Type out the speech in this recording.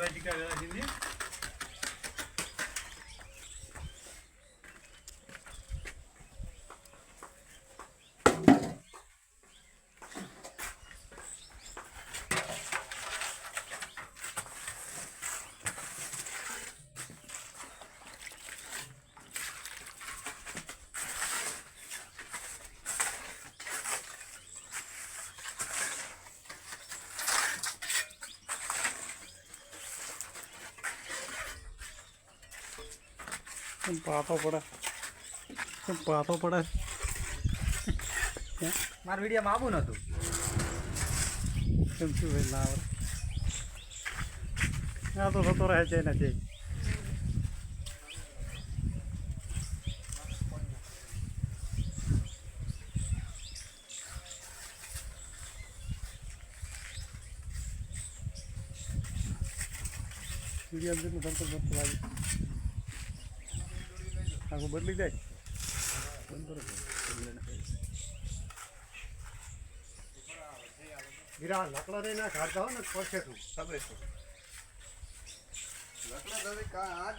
ટીકા રાખીને પાતો પડે પાતો પડે મારા વિડીયોમાં આવું નતું કેમ શું ભાઈ ના આવે આ તો થતો રહે છે નથી વિડીયો જેટલું થતો થતો લાગે આખું બદલી જાય બંધ કરો હીરા લાકડા રે ના કાઢતા હોય ને પડશે તું ખબર છે લકડા